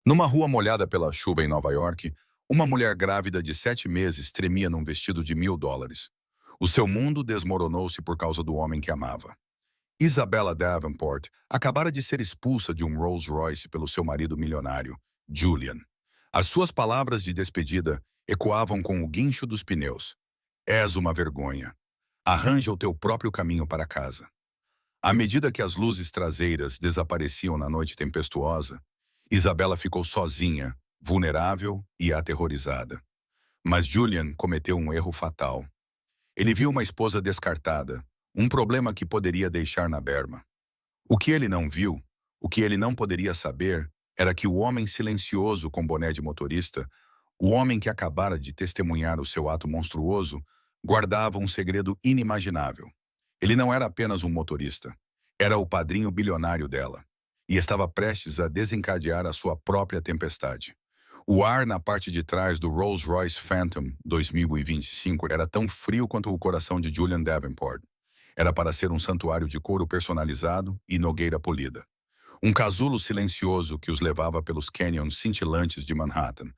Numa rua molhada pela chuva em Nova York, uma mulher grávida de 7 meses tremia num vestido de US$ 1.000. O seu mundo desmoronou-se por causa do homem que amava. Isabella Davenport acabara de ser expulsa de um Rolls-Royce pelo seu marido milionário, Julian. As suas palavras de despedida ecoavam com o guincho dos pneus. És uma vergonha. Arranja o teu próprio caminho para casa. À medida que as luzes traseiras desapareciam na noite tempestuosa, Isabela ficou sozinha, vulnerável e aterrorizada. Mas Julian cometeu um erro fatal. Ele viu uma esposa descartada, um problema que poderia deixar na berma. O que ele não viu, o que ele não poderia saber, era que o homem silencioso com boné de motorista, o homem que acabara de testemunhar o seu ato monstruoso, guardava um segredo inimaginável. Ele não era apenas um motorista. Era o padrinho bilionário dela. E estava prestes a desencadear a sua própria tempestade. O ar na parte de trás do Rolls-Royce Phantom 2025 era tão frio quanto o coração de Julian Davenport. Era para ser um santuário de couro personalizado e nogueira polida. Um casulo silencioso que os levava pelos canyons cintilantes de Manhattan.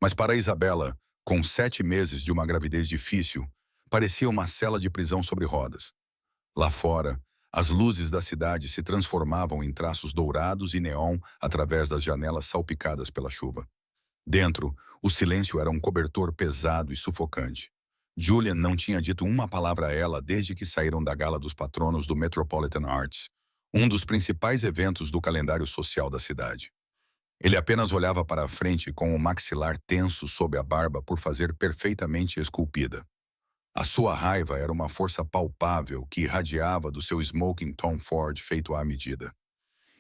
Mas para Isabela, com 7 meses de uma gravidez difícil, parecia uma cela de prisão sobre rodas. Lá fora, as luzes da cidade se transformavam em traços dourados e neon através das janelas salpicadas pela chuva. Dentro, o silêncio era um cobertor pesado e sufocante. Julian não tinha dito uma palavra a ela desde que saíram da gala dos patronos do Metropolitan Arts, um dos principais eventos do calendário social da cidade. Ele apenas olhava para a frente com o maxilar tenso sob a barba por fazer perfeitamente esculpida. A sua raiva era uma força palpável que irradiava do seu smoking Tom Ford feito à medida.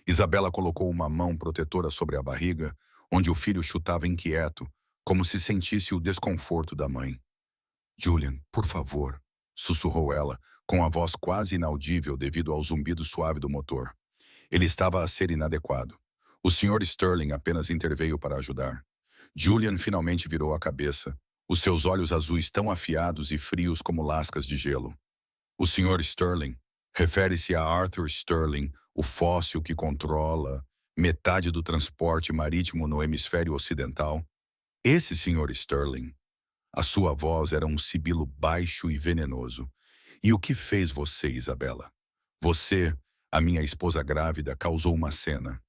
Isabela colocou uma mão protetora sobre a barriga, onde o filho chutava inquieto, como se sentisse o desconforto da mãe. Julian, por favor, sussurrou ela, com a voz quase inaudível devido ao zumbido suave do motor. Ele estava a ser inadequado. O Sr. Sterling apenas interveio para ajudar. Julian finalmente virou a cabeça, os seus olhos azuis tão afiados e frios como lascas de gelo. O Sr. Sterling refere-se a Arthur Sterling, o fóssil que controla metade do transporte marítimo no hemisfério ocidental. Esse Sr. Sterling. A sua voz era um sibilo baixo e venenoso. E o que fez você, Isabela? Você, a minha esposa grávida, causou uma cena.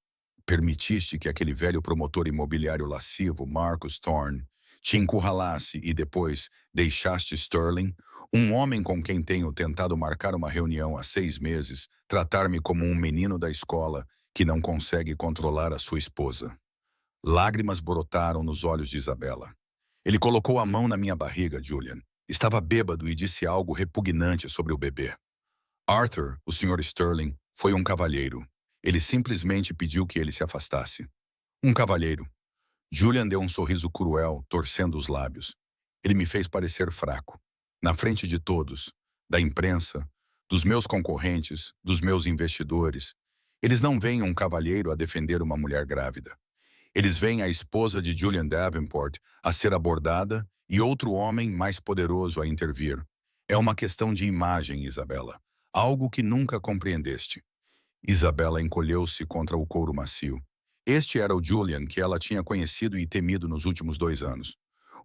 Permitiste que aquele velho promotor imobiliário lascivo, Marcus Thorne, te encurralasse e depois deixaste Sterling, um homem com quem tenho tentado marcar uma reunião há 6 meses, tratar-me como um menino da escola que não consegue controlar a sua esposa. Lágrimas brotaram nos olhos de Isabela. Ele colocou a mão na minha barriga, Julian. Estava bêbado e disse algo repugnante sobre o bebê. Arthur, o Sr. Sterling, foi um cavalheiro. Ele simplesmente pediu que ele se afastasse. Um cavalheiro. Julian deu um sorriso cruel, torcendo os lábios. Ele me fez parecer fraco. Na frente de todos, da imprensa, dos meus concorrentes, dos meus investidores. Eles não veem um cavalheiro a defender uma mulher grávida. Eles veem a esposa de Julian Davenport a ser abordada e outro homem mais poderoso a intervir. É uma questão de imagem, Isabela. Algo que nunca compreendeste. Isabela encolheu-se contra o couro macio. Este era o Julian que ela tinha conhecido e temido nos últimos 2 anos.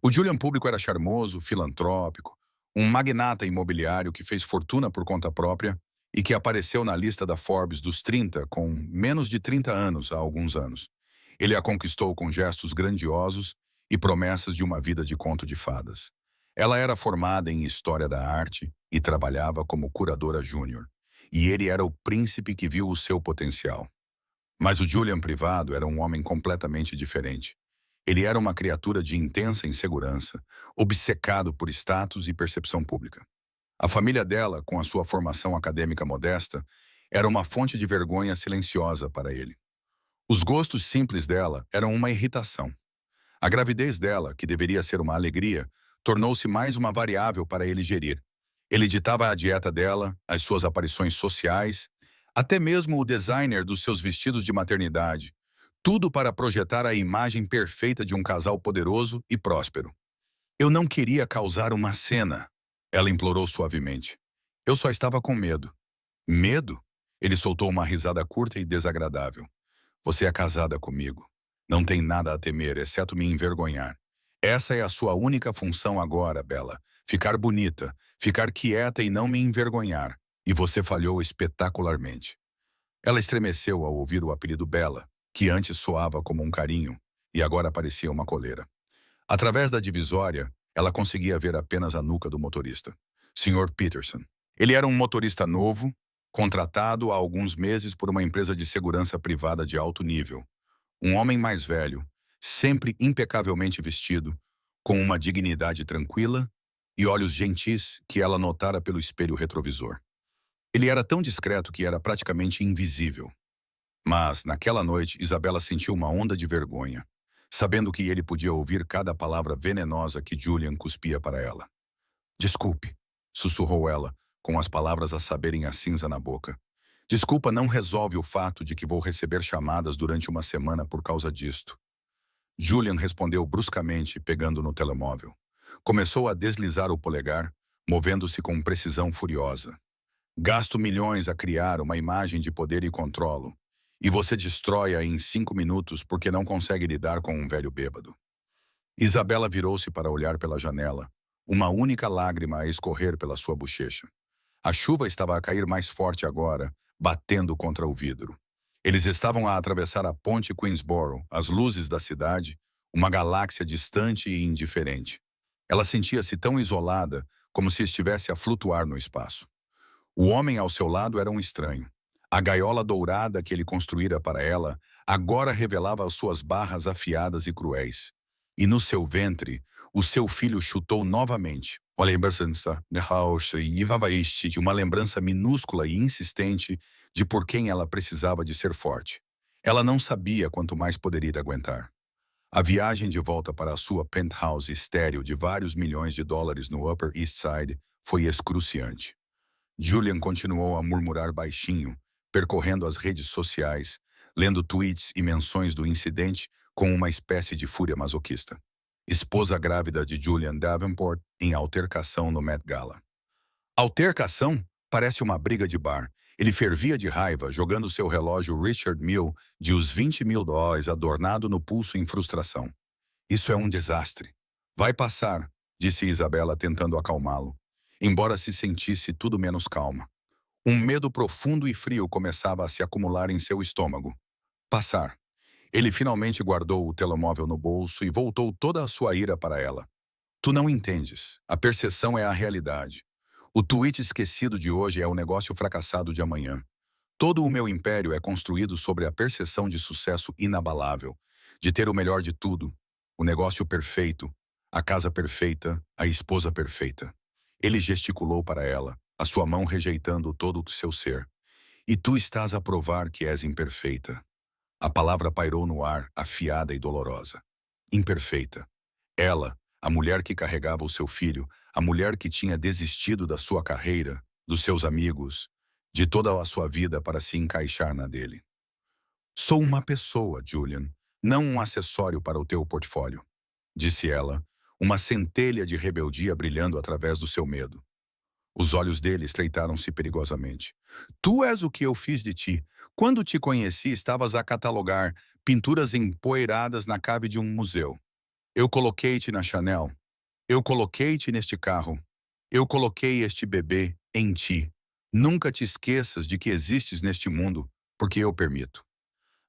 O Julian público era charmoso, filantrópico, um magnata imobiliário que fez fortuna por conta própria e que apareceu na lista da Forbes dos 30 com menos de 30 anos há alguns anos. Ele a conquistou com gestos grandiosos e promessas de uma vida de conto de fadas. Ela era formada em História da Arte e trabalhava como curadora júnior. E ele era o príncipe que viu o seu potencial. Mas o Julian privado era um homem completamente diferente. Ele era uma criatura de intensa insegurança, obcecado por status e percepção pública. A família dela, com a sua formação acadêmica modesta, era uma fonte de vergonha silenciosa para ele. Os gostos simples dela eram uma irritação. A gravidez dela, que deveria ser uma alegria, tornou-se mais uma variável para ele gerir. Ele ditava a dieta dela, as suas aparições sociais, até mesmo o designer dos seus vestidos de maternidade. Tudo para projetar a imagem perfeita de um casal poderoso e próspero. Eu não queria causar uma cena, ela implorou suavemente. Eu só estava com medo. Medo? Ele soltou uma risada curta e desagradável. Você é casada comigo. Não tem nada a temer, exceto me envergonhar. Essa é a sua única função agora, Bella. Ficar bonita, ficar quieta e não me envergonhar. E você falhou espetacularmente. Ela estremeceu ao ouvir o apelido Bella, que antes soava como um carinho, e agora parecia uma coleira. Através da divisória, ela conseguia ver apenas a nuca do motorista, Sr. Peterson. Ele era um motorista novo, contratado há alguns meses por uma empresa de segurança privada de alto nível. Um homem mais velho, sempre impecavelmente vestido, com uma dignidade tranquila e olhos gentis que ela notara pelo espelho retrovisor. Ele era tão discreto que era praticamente invisível. Mas, naquela noite, Isabela sentiu uma onda de vergonha, sabendo que ele podia ouvir cada palavra venenosa que Julian cuspia para ela. Desculpe, sussurrou ela, com as palavras a saberem a cinza na boca. Desculpa não resolve o fato de que vou receber chamadas durante uma semana por causa disto. Julian respondeu bruscamente, pegando no telemóvel. Começou a deslizar o polegar, movendo-se com precisão furiosa. Gasto milhões a criar uma imagem de poder e controlo, e você destrói-a em 5 minutos porque não consegue lidar com um velho bêbado. Isabela virou-se para olhar pela janela, uma única lágrima a escorrer pela sua bochecha. A chuva estava a cair mais forte agora, batendo contra o vidro. Eles estavam a atravessar a ponte Queensboro, as luzes da cidade, uma galáxia distante e indiferente. Ela sentia-se tão isolada como se estivesse a flutuar no espaço. O homem ao seu lado era um estranho. A gaiola dourada que ele construíra para ela agora revelava as suas barras afiadas e cruéis. E no seu ventre, o seu filho chutou novamente. Uma lembrança de uma lembrança minúscula e insistente de por quem ela precisava de ser forte. Ela não sabia quanto mais poderia aguentar. A viagem de volta para a sua penthouse estéril de vários milhões de dólares no Upper East Side foi excruciante. Julian continuou a murmurar baixinho, percorrendo as redes sociais, lendo tweets e menções do incidente com uma espécie de fúria masoquista. Esposa grávida de Julian Davenport em altercação no Met Gala. Altercação? Parece uma briga de bar. Ele fervia de raiva, jogando seu relógio Richard Mille de os $20.000 adornado no pulso em frustração. Isso é um desastre. Vai passar, disse Isabela tentando acalmá-lo, embora se sentisse tudo menos calma. Um medo profundo e frio começava a se acumular em seu estômago. Passar. Ele finalmente guardou o telemóvel no bolso e voltou toda a sua ira para ela. Tu não entendes. A percepção é a realidade. O tweet esquecido de hoje é o negócio fracassado de amanhã. Todo o meu império é construído sobre a percepção de sucesso inabalável, de ter o melhor de tudo, o negócio perfeito, a casa perfeita, a esposa perfeita. Ele gesticulou para ela, a sua mão rejeitando todo o seu ser. E tu estás a provar que és imperfeita. A palavra pairou no ar, afiada e dolorosa. Imperfeita. Ela, a mulher que carregava o seu filho, a mulher que tinha desistido da sua carreira, dos seus amigos, de toda a sua vida para se encaixar na dele. Sou uma pessoa, Julian, não um acessório para o teu portfólio, disse ela, uma centelha de rebeldia brilhando através do seu medo. Os olhos dele estreitaram-se perigosamente. Tu és o que eu fiz de ti. Quando te conheci, estavas a catalogar pinturas empoeiradas na cave de um museu. Eu coloquei-te na Chanel. Eu coloquei-te neste carro. Eu coloquei este bebê em ti. Nunca te esqueças de que existes neste mundo, porque eu permito.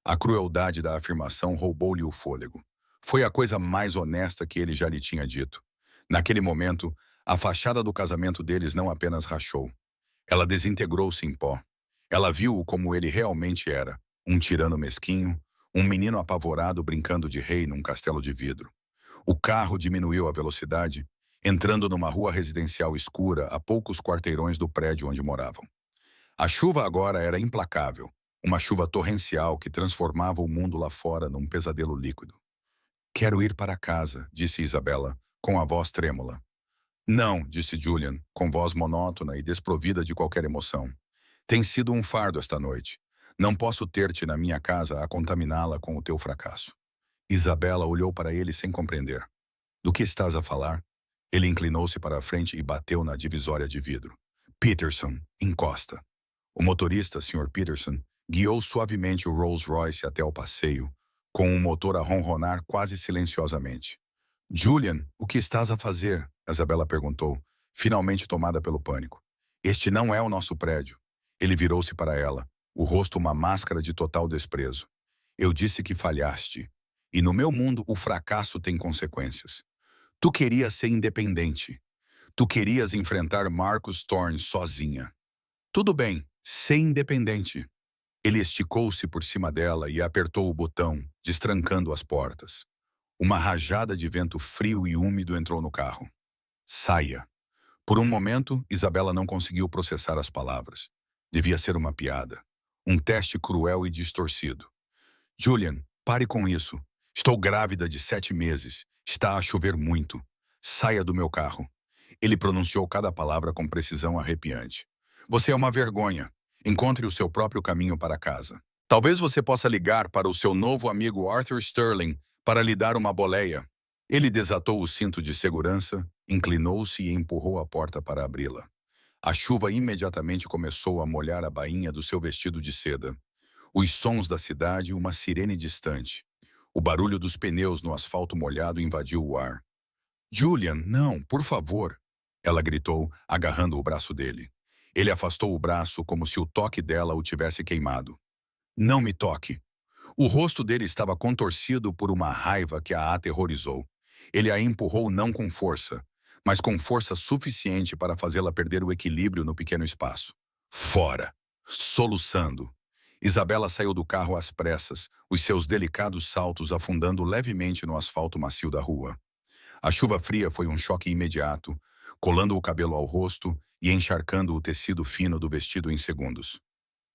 A crueldade da afirmação roubou-lhe o fôlego. Foi a coisa mais honesta que ele já lhe tinha dito. Naquele momento, a fachada do casamento deles não apenas rachou. Ela desintegrou-se em pó. Ela viu-o como ele realmente era, um tirano mesquinho, um menino apavorado brincando de rei num castelo de vidro. O carro diminuiu a velocidade, entrando numa rua residencial escura a poucos quarteirões do prédio onde moravam. A chuva agora era implacável, uma chuva torrencial que transformava o mundo lá fora num pesadelo líquido. Quero ir para casa, disse Isabela, com a voz trêmula. Não, disse Julian, com voz monótona e desprovida de qualquer emoção. Tem sido um fardo esta noite. Não posso ter-te na minha casa a contaminá-la com o teu fracasso. Isabela olhou para ele sem compreender. Do que estás a falar? Ele inclinou-se para a frente e bateu na divisória de vidro. Peterson, encosta. O motorista, Sr. Peterson, guiou suavemente o Rolls-Royce até o passeio, com o motor a ronronar quase silenciosamente. Julian, o que estás a fazer? Isabela perguntou, finalmente tomada pelo pânico. Este não é o nosso prédio. Ele virou-se para ela, o rosto uma máscara de total desprezo. Eu disse que falhaste. E no meu mundo o fracasso tem consequências. Tu querias ser independente. Tu querias enfrentar Marcus Thorne sozinha. Tudo bem, ser independente. Ele esticou-se por cima dela e apertou o botão, destrancando as portas. Uma rajada de vento frio e úmido entrou no carro. Saia. Por um momento, Isabela não conseguiu processar as palavras. Devia ser uma piada. Um teste cruel e distorcido. Julian, pare com isso. Estou grávida de 7 meses. Está a chover muito. Saia do meu carro. Ele pronunciou cada palavra com precisão arrepiante. Você é uma vergonha. Encontre o seu próprio caminho para casa. Talvez você possa ligar para o seu novo amigo Arthur Sterling para lhe dar uma boleia. Ele desatou o cinto de segurança, inclinou-se e empurrou a porta para abri-la. A chuva imediatamente começou a molhar a bainha do seu vestido de seda. Os sons da cidade e uma sirene distante. O barulho dos pneus no asfalto molhado invadiu o ar. Julian, não, por favor, ela gritou, agarrando o braço dele. Ele afastou o braço como se o toque dela o tivesse queimado. Não me toque. O rosto dele estava contorcido por uma raiva que a aterrorizou. Ele a empurrou não com força, mas com força suficiente para fazê-la perder o equilíbrio no pequeno espaço. Fora! Soluçando. Isabela saiu do carro às pressas, os seus delicados saltos afundando levemente no asfalto macio da rua. A chuva fria foi um choque imediato, colando o cabelo ao rosto e encharcando o tecido fino do vestido em segundos.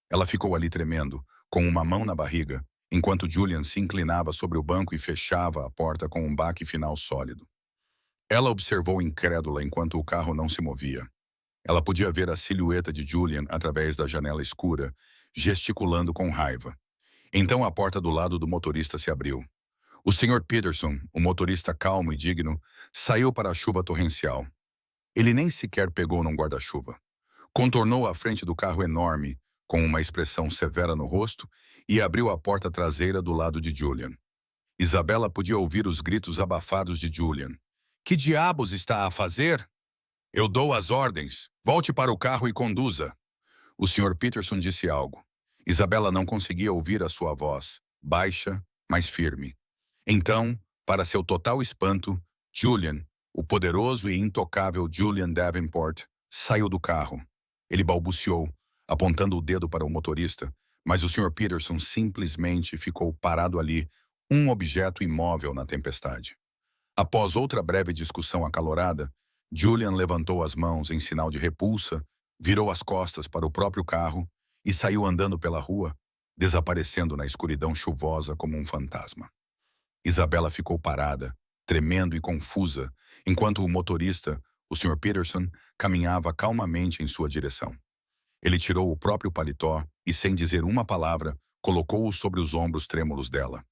Ela ficou ali tremendo, com uma mão na barriga, enquanto Julian se inclinava sobre o banco e fechava a porta com um baque final sólido. Ela observou incrédula enquanto o carro não se movia. Ela podia ver a silhueta de Julian através da janela escura, gesticulando com raiva. Então a porta do lado do motorista se abriu. O Sr. Peterson, o motorista calmo e digno, saiu para a chuva torrencial. Ele nem sequer pegou num guarda-chuva. Contornou a frente do carro enorme, com uma expressão severa no rosto, e abriu a porta traseira do lado de Julian. Isabela podia ouvir os gritos abafados de Julian. Que diabos está a fazer? Eu dou as ordens. Volte para o carro e conduza. O Sr. Peterson disse algo. Isabela não conseguia ouvir a sua voz, baixa, mas firme. Então, para seu total espanto, Julian, o poderoso e intocável Julian Davenport, saiu do carro. Ele balbuciou, apontando o dedo para o motorista, mas o Sr. Peterson simplesmente ficou parado ali, um objeto imóvel na tempestade. Após outra breve discussão acalorada, Julian levantou as mãos em sinal de repulsa, virou as costas para o próprio carro e saiu andando pela rua, desaparecendo na escuridão chuvosa como um fantasma. Isabela ficou parada, tremendo e confusa, enquanto o motorista, o Sr. Peterson, caminhava calmamente em sua direção. Ele tirou o próprio paletó e, sem dizer uma palavra, colocou-o sobre os ombros trêmulos dela.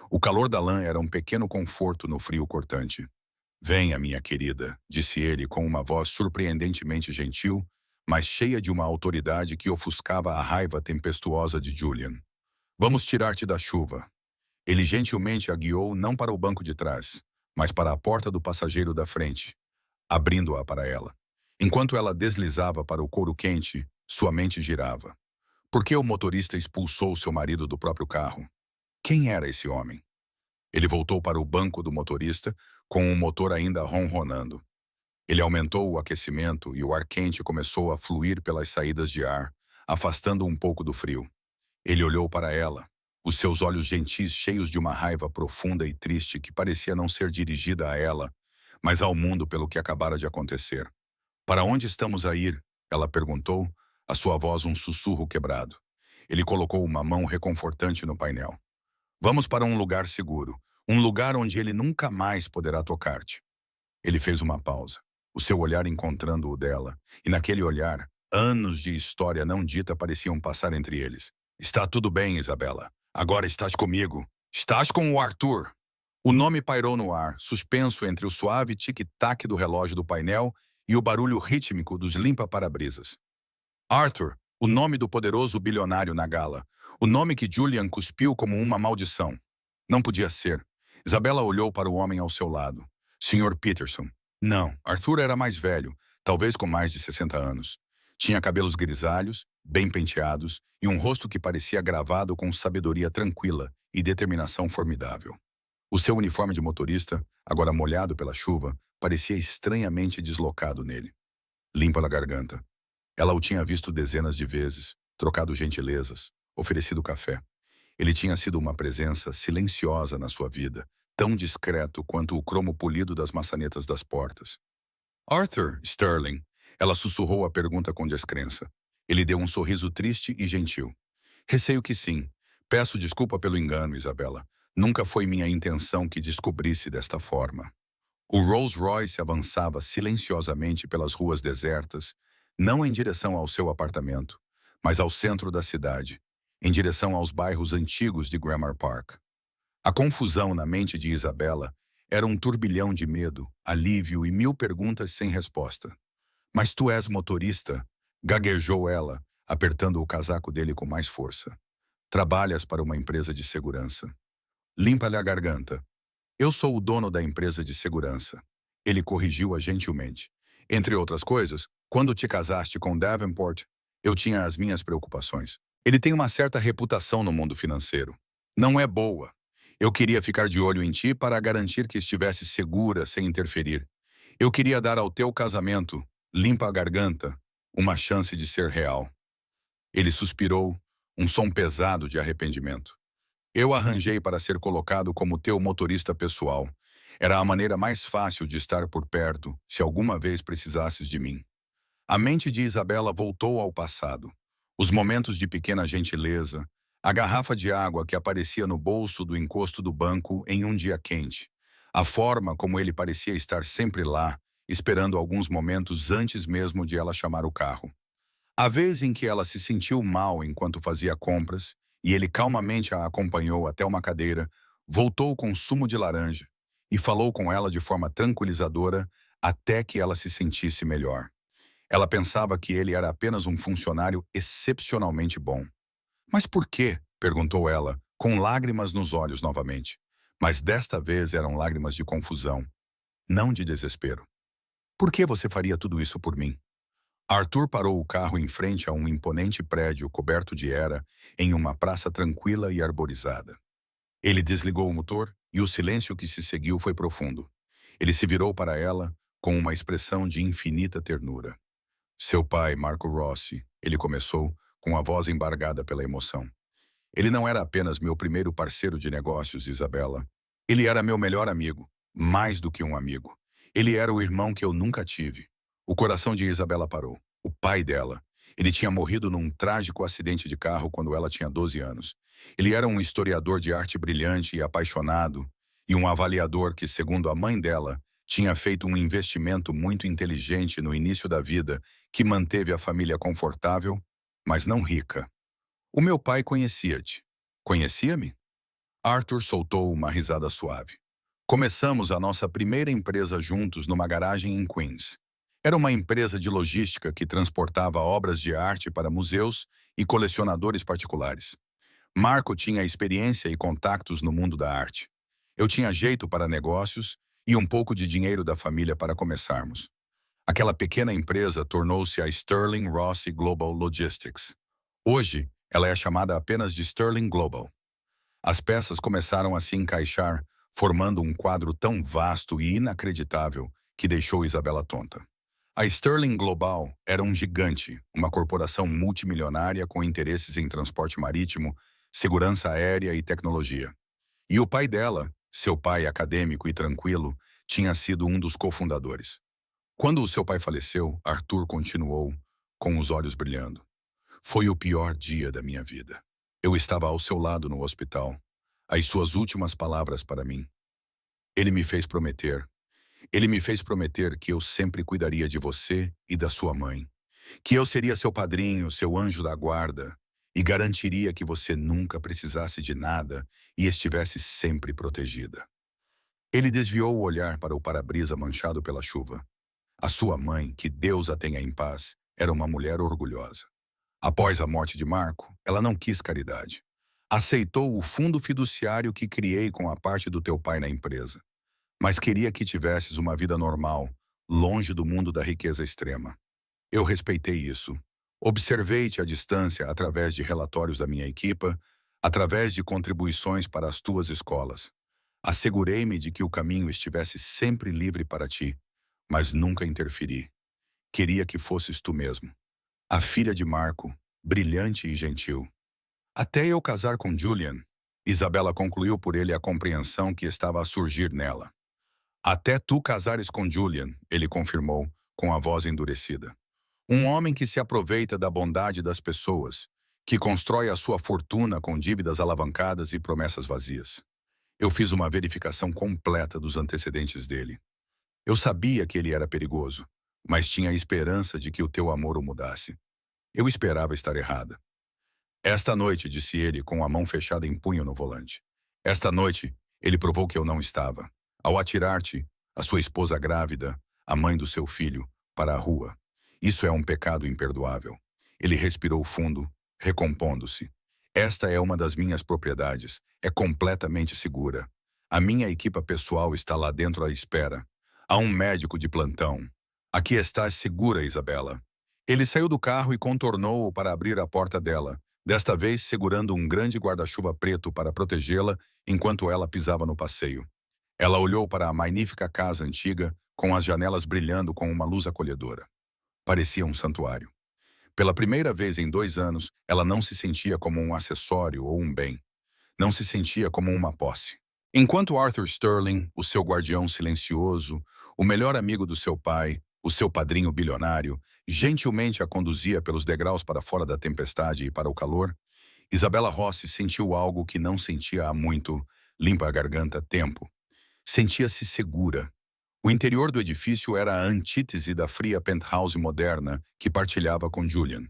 O calor da lã era um pequeno conforto no frio cortante. Venha, minha querida, disse ele com uma voz surpreendentemente gentil, mas cheia de uma autoridade que ofuscava a raiva tempestuosa de Julian. Vamos tirar-te da chuva. Ele gentilmente a guiou não para o banco de trás, mas para a porta do passageiro da frente, abrindo-a para ela. Enquanto ela deslizava para o couro quente, sua mente girava. Por que o motorista expulsou seu marido do próprio carro? Quem era esse homem? Ele voltou para o banco do motorista, com o motor ainda ronronando. Ele aumentou o aquecimento e o ar quente começou a fluir pelas saídas de ar, afastando um pouco do frio. Ele olhou para ela, os seus olhos gentis cheios de uma raiva profunda e triste que parecia não ser dirigida a ela, mas ao mundo pelo que acabara de acontecer. Para onde estamos a ir? Ela perguntou, a sua voz um sussurro quebrado. Ele colocou uma mão reconfortante no painel. Vamos para um lugar seguro, um lugar onde ele nunca mais poderá tocar-te. Ele fez uma pausa, o seu olhar encontrando o dela, e naquele olhar, anos de história não dita pareciam passar entre eles. Está tudo bem, Isabela. Agora estás comigo. Estás com o Arthur. O nome pairou no ar, suspenso entre o suave tic-tac do relógio do painel e o barulho rítmico dos limpa-parabrisas. Arthur, o nome do poderoso bilionário na gala, o nome que Julian cuspiu como uma maldição. Não podia ser. Isabela olhou para o homem ao seu lado. Sr. Peterson. Não, Arthur era mais velho, talvez com mais de 60 anos. Tinha cabelos grisalhos, bem penteados, e um rosto que parecia gravado com sabedoria tranquila e determinação formidável. O seu uniforme de motorista, agora molhado pela chuva, parecia estranhamente deslocado nele. Limpa a garganta. Ela o tinha visto dezenas de vezes, trocado gentilezas, oferecido café. Ele tinha sido uma presença silenciosa na sua vida, tão discreto quanto o cromo polido das maçanetas das portas. Arthur Sterling. Ela sussurrou a pergunta com descrença. Ele deu um sorriso triste e gentil. Receio que sim. Peço desculpa pelo engano, Isabela. Nunca foi minha intenção que descobrisse desta forma. O Rolls-Royce avançava silenciosamente pelas ruas desertas, não em direção ao seu apartamento, mas ao centro da cidade, em direção aos bairros antigos de Grammar Park. A confusão na mente de Isabela era um turbilhão de medo, alívio e mil perguntas sem resposta. Mas tu és motorista, gaguejou ela, apertando o casaco dele com mais força. Trabalhas para uma empresa de segurança. Limpa-lhe a garganta. Eu sou o dono da empresa de segurança. Ele corrigiu-a gentilmente. Entre outras coisas, quando te casaste com Davenport, eu tinha as minhas preocupações. Ele tem uma certa reputação no mundo financeiro. Não é boa. Eu queria ficar de olho em ti para garantir que estivesse segura sem interferir. Eu queria dar ao teu casamento, limpa a garganta, uma chance de ser real. Ele suspirou, um som pesado de arrependimento. Eu arranjei para ser colocado como teu motorista pessoal. Era a maneira mais fácil de estar por perto, se alguma vez precisasses de mim. A mente de Isabela voltou ao passado. Os momentos de pequena gentileza, a garrafa de água que aparecia no bolso do encosto do banco em um dia quente, a forma como ele parecia estar sempre lá, esperando alguns momentos antes mesmo de ela chamar o carro. A vez em que ela se sentiu mal enquanto fazia compras, e ele calmamente a acompanhou até uma cadeira, voltou com sumo de laranja e falou com ela de forma tranquilizadora até que ela se sentisse melhor. Ela pensava que ele era apenas um funcionário excepcionalmente bom. Mas por quê? Perguntou ela, com lágrimas nos olhos novamente. Mas desta vez eram lágrimas de confusão, não de desespero. Por que você faria tudo isso por mim? Arthur parou o carro em frente a um imponente prédio coberto de era em uma praça tranquila e arborizada. Ele desligou o motor e o silêncio que se seguiu foi profundo. Ele se virou para ela com uma expressão de infinita ternura. Seu pai, Marco Rossi, ele começou, com a voz embargada pela emoção. Ele não era apenas meu primeiro parceiro de negócios, Isabela. Ele era meu melhor amigo, mais do que um amigo. Ele era o irmão que eu nunca tive. O coração de Isabela parou. O pai dela. Ele tinha morrido num trágico acidente de carro quando ela tinha 12 anos. Ele era um historiador de arte brilhante e apaixonado, e um avaliador que, segundo a mãe dela, tinha feito um investimento muito inteligente no início da vida que manteve a família confortável, mas não rica. O meu pai conhecia-te. Conhecia-me? Arthur soltou uma risada suave. Começamos a nossa primeira empresa juntos numa garagem em Queens. Era uma empresa de logística que transportava obras de arte para museus e colecionadores particulares. Marco tinha experiência e contactos no mundo da arte. Eu tinha jeito para negócios e um pouco de dinheiro da família para começarmos. Aquela pequena empresa tornou-se a Sterling Rossi Global Logistics. Hoje, ela é chamada apenas de Sterling Global. As peças começaram a se encaixar, formando um quadro tão vasto e inacreditável que deixou Isabela tonta. A Sterling Global era um gigante, uma corporação multimilionária com interesses em transporte marítimo, segurança aérea e tecnologia. E o pai dela, seu pai acadêmico e tranquilo, tinha sido um dos cofundadores. Quando o seu pai faleceu, Arthur continuou, com os olhos brilhando. Foi o pior dia da minha vida. Eu estava ao seu lado no hospital. As suas últimas palavras para mim. Ele me fez prometer. Ele me fez prometer que eu sempre cuidaria de você e da sua mãe. Que eu seria seu padrinho, seu anjo da guarda, e garantiria que você nunca precisasse de nada e estivesse sempre protegida. Ele desviou o olhar para o para-brisa manchado pela chuva. A sua mãe, que Deus a tenha em paz, era uma mulher orgulhosa. Após a morte de Marco, ela não quis caridade. Aceitou o fundo fiduciário que criei com a parte do teu pai na empresa, mas queria que tivesses uma vida normal, longe do mundo da riqueza extrema. Eu respeitei isso. Observei-te à distância através de relatórios da minha equipa, através de contribuições para as tuas escolas. Assegurei-me de que o caminho estivesse sempre livre para ti, mas nunca interferi. Queria que fosses tu mesmo, a filha de Marco, brilhante e gentil. Até eu casar com Julian, Isabela concluiu por ele a compreensão que estava a surgir nela. Até tu casares com Julian, ele confirmou, com a voz endurecida. Um homem que se aproveita da bondade das pessoas, que constrói a sua fortuna com dívidas alavancadas e promessas vazias. Eu fiz uma verificação completa dos antecedentes dele. Eu sabia que ele era perigoso, mas tinha a esperança de que o teu amor o mudasse. Eu esperava estar errada. Esta noite, disse ele, com a mão fechada em punho no volante. Esta noite, ele provou que eu não estava. Ao atirar-te, a sua esposa grávida, a mãe do seu filho, para a rua. Isso é um pecado imperdoável. Ele respirou fundo, recompondo-se. Esta é uma das minhas propriedades. É completamente segura. A minha equipa pessoal está lá dentro à espera. Há um médico de plantão. Aqui estás segura, Isabela. Ele saiu do carro e contornou-o para abrir a porta dela, desta vez segurando um grande guarda-chuva preto para protegê-la enquanto ela pisava no passeio. Ela olhou para a magnífica casa antiga, com as janelas brilhando com uma luz acolhedora. Parecia um santuário. Pela primeira vez em 2 anos, ela não se sentia como um acessório ou um bem. Não se sentia como uma posse. Enquanto Arthur Sterling, o seu guardião silencioso, o melhor amigo do seu pai, o seu padrinho bilionário, gentilmente a conduzia pelos degraus para fora da tempestade e para o calor, Isabela Rossi sentiu algo que não sentia há muito, limpa a garganta, tempo. Sentia-se segura. O interior do edifício era a antítese da fria penthouse moderna que partilhava com Julian.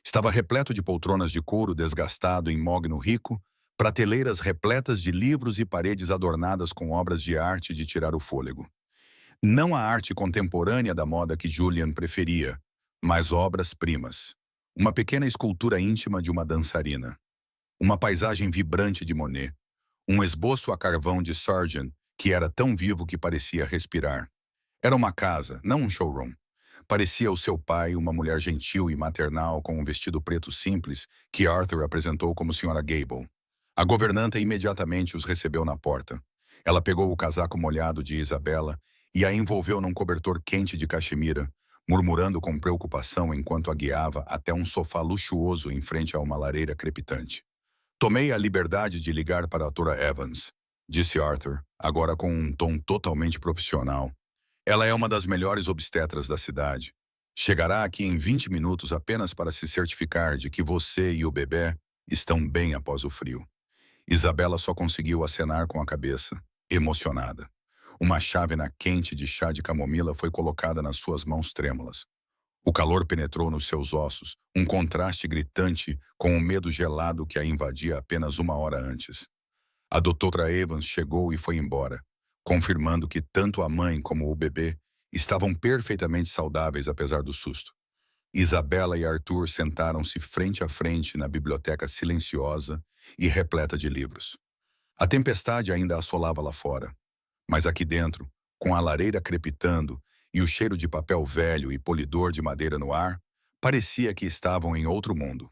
Estava repleto de poltronas de couro desgastado em mogno rico, prateleiras repletas de livros e paredes adornadas com obras de arte de tirar o fôlego. Não a arte contemporânea da moda que Julian preferia, mas obras-primas. Uma pequena escultura íntima de uma dançarina. Uma paisagem vibrante de Monet. Um esboço a carvão de Sargent, que era tão vivo que parecia respirar. Era uma casa, não um showroom. Parecia o seu pai, uma mulher gentil e maternal com um vestido preto simples que Arthur apresentou como Sra. Gable. A governanta imediatamente os recebeu na porta. Ela pegou o casaco molhado de Isabela e a envolveu num cobertor quente de caxemira, murmurando com preocupação enquanto a guiava até um sofá luxuoso em frente a uma lareira crepitante. Tomei a liberdade de ligar para a Tora Evans, disse Arthur, agora com um tom totalmente profissional. Ela é uma das melhores obstetras da cidade. Chegará aqui em 20 minutos apenas para se certificar de que você e o bebê estão bem após o frio. Isabela só conseguiu acenar com a cabeça, emocionada. Uma chávena quente de chá de camomila foi colocada nas suas mãos trêmulas. O calor penetrou nos seus ossos, um contraste gritante com o medo gelado que a invadia apenas 1 hora antes. A doutora Evans chegou e foi embora, confirmando que tanto a mãe como o bebê estavam perfeitamente saudáveis apesar do susto. Isabela e Arthur sentaram-se frente a frente na biblioteca silenciosa e repleta de livros. A tempestade ainda assolava lá fora, mas aqui dentro, com a lareira crepitando e o cheiro de papel velho e polidor de madeira no ar, parecia que estavam em outro mundo.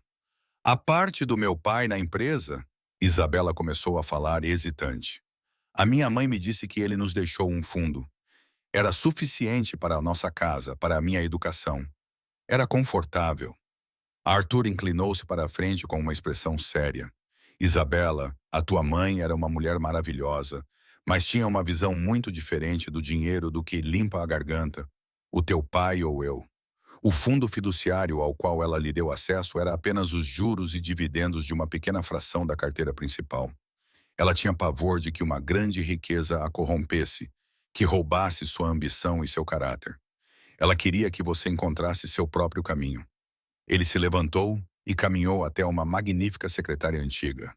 A parte do meu pai na empresa, Isabela começou a falar hesitante. A minha mãe me disse que ele nos deixou um fundo. Era suficiente para a nossa casa, para a minha educação. Era confortável. Arthur inclinou-se para a frente com uma expressão séria. Isabela, a tua mãe era uma mulher maravilhosa, mas tinha uma visão muito diferente do dinheiro do que limpa a garganta, o teu pai ou eu. O fundo fiduciário ao qual ela lhe deu acesso era apenas os juros e dividendos de uma pequena fração da carteira principal. Ela tinha pavor de que uma grande riqueza a corrompesse, que roubasse sua ambição e seu caráter. Ela queria que você encontrasse seu próprio caminho. Ele se levantou e caminhou até uma magnífica secretária antiga.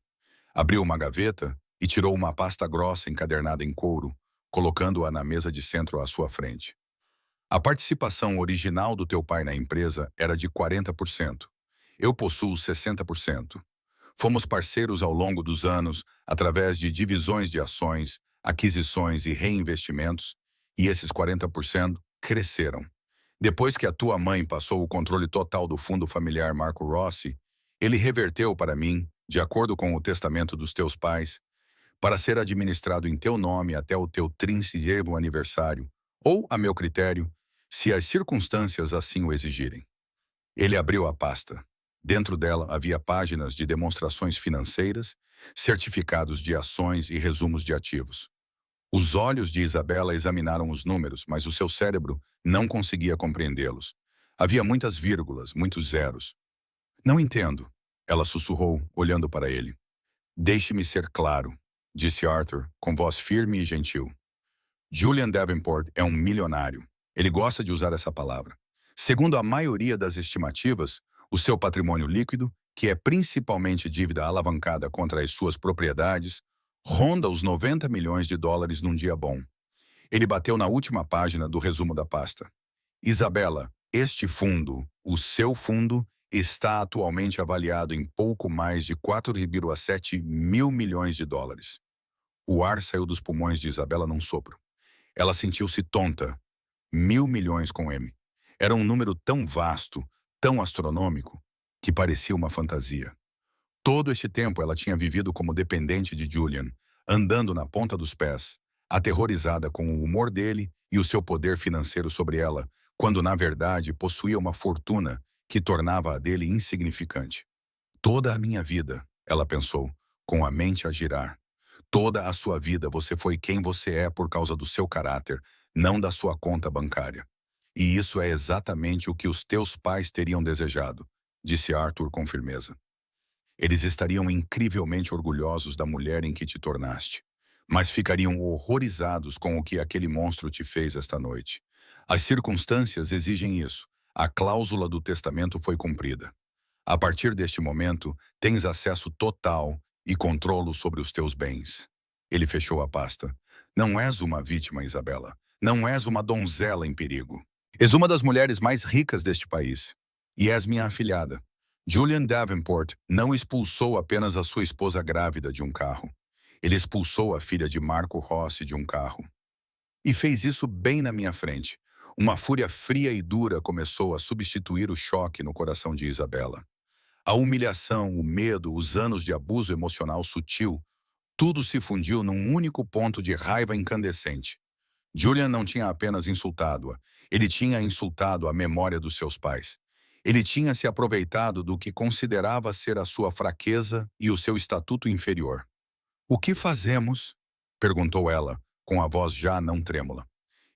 Abriu uma gaveta e tirou uma pasta grossa encadernada em couro, colocando-a na mesa de centro à sua frente. A participação original do teu pai na empresa era de 40%. Eu possuo 60%. Fomos parceiros ao longo dos anos, através de divisões de ações, aquisições e reinvestimentos, e esses 40% cresceram. Depois que a tua mãe passou o controle total do fundo familiar Marco Rossi, ele reverteu para mim, de acordo com o testamento dos teus pais, para ser administrado em teu nome até o teu 30º aniversário, ou, a meu critério, se as circunstâncias assim o exigirem. Ele abriu a pasta. Dentro dela havia páginas de demonstrações financeiras, certificados de ações e resumos de ativos. Os olhos de Isabela examinaram os números, mas o seu cérebro não conseguia compreendê-los. Havia muitas vírgulas, muitos zeros. Não entendo, ela sussurrou, olhando para ele. Deixe-me ser claro, disse Arthur, com voz firme e gentil. Julian Davenport é um milionário. Ele gosta de usar essa palavra. Segundo a maioria das estimativas, o seu patrimônio líquido, que é principalmente dívida alavancada contra as suas propriedades, ronda os 90 milhões de dólares num dia bom. Ele bateu na última página do resumo da pasta. Isabela, este fundo, o seu fundo, está atualmente avaliado em pouco mais de 4,7 mil milhões de dólares. O ar saiu dos pulmões de Isabela num sopro. Ela sentiu-se tonta. 1.000 milhões com M. Era um número tão vasto, tão astronômico, que parecia uma fantasia. Todo este tempo ela tinha vivido como dependente de Julian, andando na ponta dos pés, aterrorizada com o humor dele e o seu poder financeiro sobre ela, quando na verdade possuía uma fortuna que tornava a dele insignificante. Toda a minha vida, ela pensou, com a mente a girar. Toda a sua vida você foi quem você é por causa do seu caráter, não da sua conta bancária. E isso é exatamente o que os teus pais teriam desejado, disse Arthur com firmeza. Eles estariam incrivelmente orgulhosos da mulher em que te tornaste, mas ficariam horrorizados com o que aquele monstro te fez esta noite. As circunstâncias exigem isso. A cláusula do testamento foi cumprida. A partir deste momento, tens acesso total e controlo sobre os teus bens. Ele fechou a pasta. Não és uma vítima, Isabela. Não és uma donzela em perigo. És uma das mulheres mais ricas deste país. E és minha afilhada. Julian Davenport não expulsou apenas a sua esposa grávida de um carro. Ele expulsou a filha de Marco Rossi de um carro. E fez isso bem na minha frente. Uma fúria fria e dura começou a substituir o choque no coração de Isabela. A humilhação, o medo, os anos de abuso emocional sutil, tudo se fundiu num único ponto de raiva incandescente. Julian não tinha apenas insultado-a, ele tinha insultado a memória dos seus pais. Ele tinha se aproveitado do que considerava ser a sua fraqueza e o seu estatuto inferior. "O que fazemos?" perguntou ela, com a voz já não trêmula.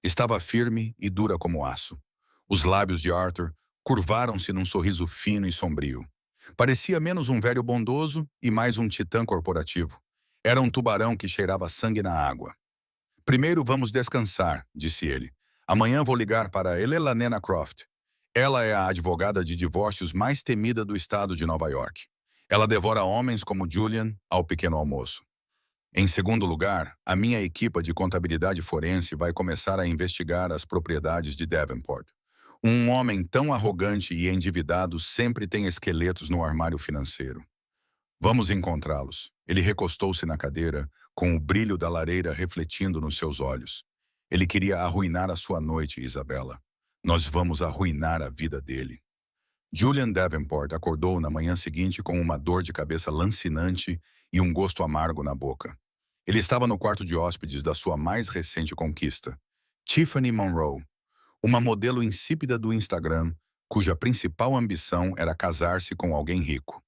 Estava firme e dura como aço. Os lábios de Arthur curvaram-se num sorriso fino e sombrio. Parecia menos um velho bondoso e mais um titã corporativo. Era um tubarão que cheirava sangue na água. "Primeiro vamos descansar", disse ele. "Amanhã vou ligar para Elena Croft. Ela é a advogada de divórcios mais temida do estado de Nova York. Ela devora homens como Julian ao pequeno almoço. Em segundo lugar, a minha equipe de contabilidade forense vai começar a investigar as propriedades de Davenport. Um homem tão arrogante e endividado sempre tem esqueletos no armário financeiro. Vamos encontrá-los." Ele recostou-se na cadeira, com o brilho da lareira refletindo nos seus olhos. Ele queria arruinar a sua noite, Isabela. Nós vamos arruinar a vida dele. Julian Davenport acordou na manhã seguinte com uma dor de cabeça lancinante e um gosto amargo na boca. Ele estava no quarto de hóspedes da sua mais recente conquista, Tiffany Monroe, uma modelo insípida do Instagram, cuja principal ambição era casar-se com alguém rico.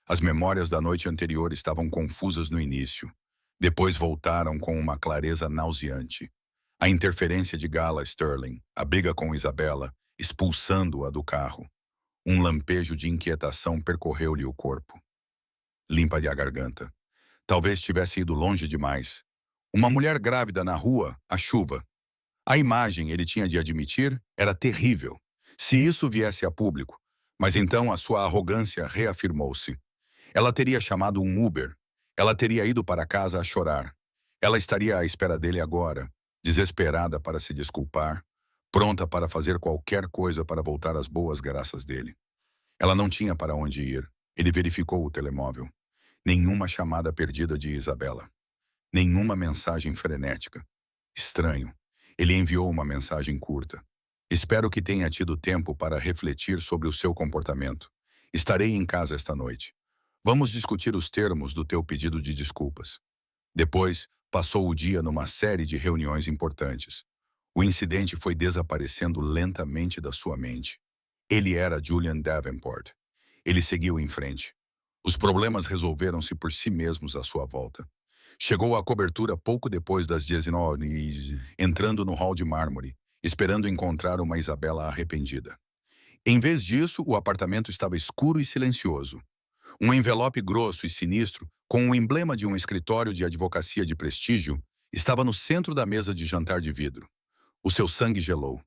As memórias da noite anterior estavam confusas no início. Depois voltaram com uma clareza nauseante. A interferência de Gala Sterling, a briga com Isabela, expulsando-a do carro. Um lampejo de inquietação percorreu-lhe o corpo. Limpa-lhe a garganta. Talvez tivesse ido longe demais. Uma mulher grávida na rua, à chuva. A imagem, ele tinha de admitir, era terrível. Se isso viesse a público. Mas então a sua arrogância reafirmou-se. Ela teria chamado um Uber. Ela teria ido para casa a chorar. Ela estaria à espera dele agora, desesperada para se desculpar, pronta para fazer qualquer coisa para voltar às boas graças dele. Ela não tinha para onde ir. Ele verificou o telemóvel. Nenhuma chamada perdida de Isabela. Nenhuma mensagem frenética. Estranho. Ele enviou uma mensagem curta. Espero que tenha tido tempo para refletir sobre o seu comportamento. Estarei em casa esta noite. Vamos discutir os termos do teu pedido de desculpas. Depois, passou o dia numa série de reuniões importantes. O incidente foi desaparecendo lentamente da sua mente. Ele era Julian Davenport. Ele seguiu em frente. Os problemas resolveram-se por si mesmos à sua volta. Chegou à cobertura pouco depois das 19, entrando no hall de mármore, esperando encontrar uma Isabela arrependida. Em vez disso, o apartamento estava escuro e silencioso. Um envelope grosso e sinistro, com o emblema de um escritório de advocacia de prestígio, estava no centro da mesa de jantar de vidro. O seu sangue gelou.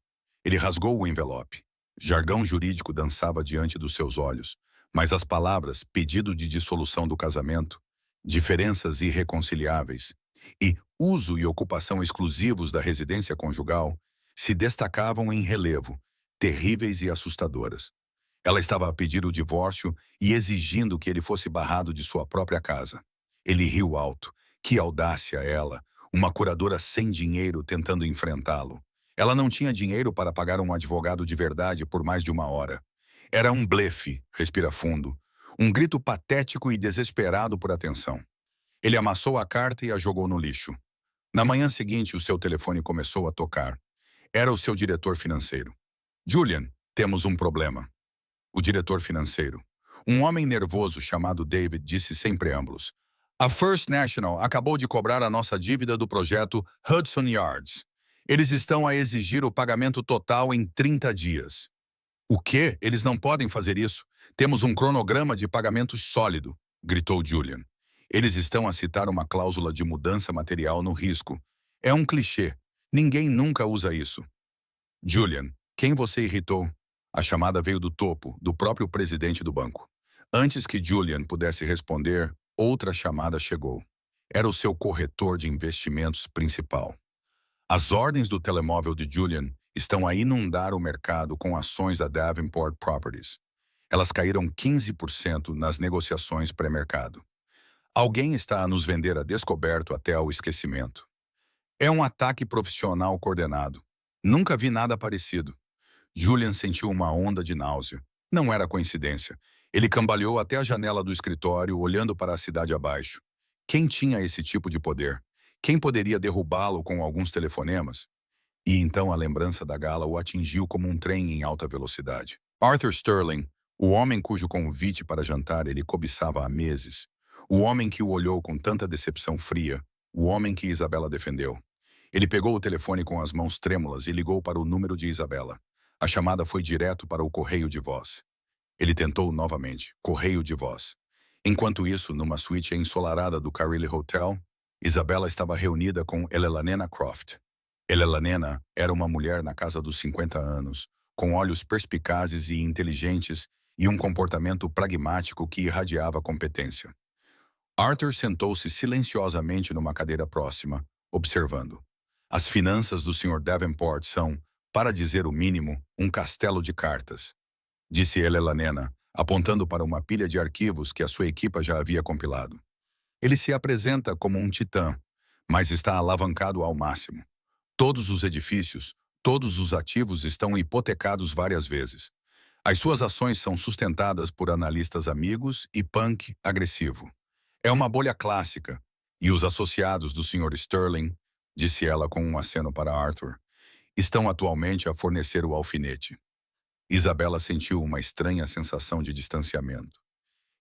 Ele rasgou o envelope. Jargão jurídico dançava diante dos seus olhos, mas as palavras pedido de dissolução do casamento, diferenças irreconciliáveis e uso e ocupação exclusivos da residência conjugal se destacavam em relevo, terríveis e assustadoras. Ela estava a pedir o divórcio e exigindo que ele fosse barrado de sua própria casa. Ele riu alto. Que audácia ela! Uma curadora sem dinheiro tentando enfrentá-lo. Ela não tinha dinheiro para pagar um advogado de verdade por mais de uma hora. Era um blefe, respira fundo. Um grito patético e desesperado por atenção. Ele amassou a carta e a jogou no lixo. Na manhã seguinte, o seu telefone começou a tocar. Era o seu diretor financeiro. Julian, temos um problema. O diretor financeiro. Um homem nervoso chamado David disse sem preâmbulos. A First National acabou de cobrar a nossa dívida do projeto Hudson Yards. Eles estão a exigir o pagamento total em 30 dias. O quê? Eles não podem fazer isso. Temos um cronograma de pagamentos sólido, gritou Julian. Eles estão a citar uma cláusula de mudança material no risco. É um clichê. Ninguém nunca usa isso. Julian, quem você irritou? A chamada veio do topo, do próprio presidente do banco. Antes que Julian pudesse responder, outra chamada chegou. Era o seu corretor de investimentos principal. As ordens do telemóvel de Julian estão a inundar o mercado com ações da Davenport Properties. Elas caíram 15% nas negociações pré-mercado. Alguém está a nos vender a descoberto até ao esquecimento. É um ataque profissional coordenado. Nunca vi nada parecido. Julian sentiu uma onda de náusea. Não era coincidência. Ele cambaleou até a janela do escritório, olhando para a cidade abaixo. Quem tinha esse tipo de poder? Quem poderia derrubá-lo com alguns telefonemas? E então a lembrança da gala o atingiu como um trem em alta velocidade. Arthur Sterling, o homem cujo convite para jantar ele cobiçava há meses. O homem que o olhou com tanta decepção fria. O homem que Isabela defendeu. Ele pegou o telefone com as mãos trêmulas e ligou para o número de Isabela. A chamada foi direto para o correio de voz. Ele tentou novamente, correio de voz. Enquanto isso, numa suíte ensolarada do Carilli Hotel, Isabela estava reunida com Elelanena Croft. Elelanena era uma mulher na casa dos 50 anos, com olhos perspicazes e inteligentes e um comportamento pragmático que irradiava competência. Arthur sentou-se silenciosamente numa cadeira próxima, observando. As finanças do Sr. Davenport são, para dizer o mínimo, um castelo de cartas, disse Elelanena, apontando para uma pilha de arquivos que a sua equipa já havia compilado. Ele se apresenta como um titã, mas está alavancado ao máximo. Todos os edifícios, todos os ativos estão hipotecados várias vezes. As suas ações são sustentadas por analistas amigos e punk agressivo. É uma bolha clássica, e os associados do Sr. Sterling, disse ela com um aceno para Arthur, estão atualmente a fornecer o alfinete. Isabela sentiu uma estranha sensação de distanciamento.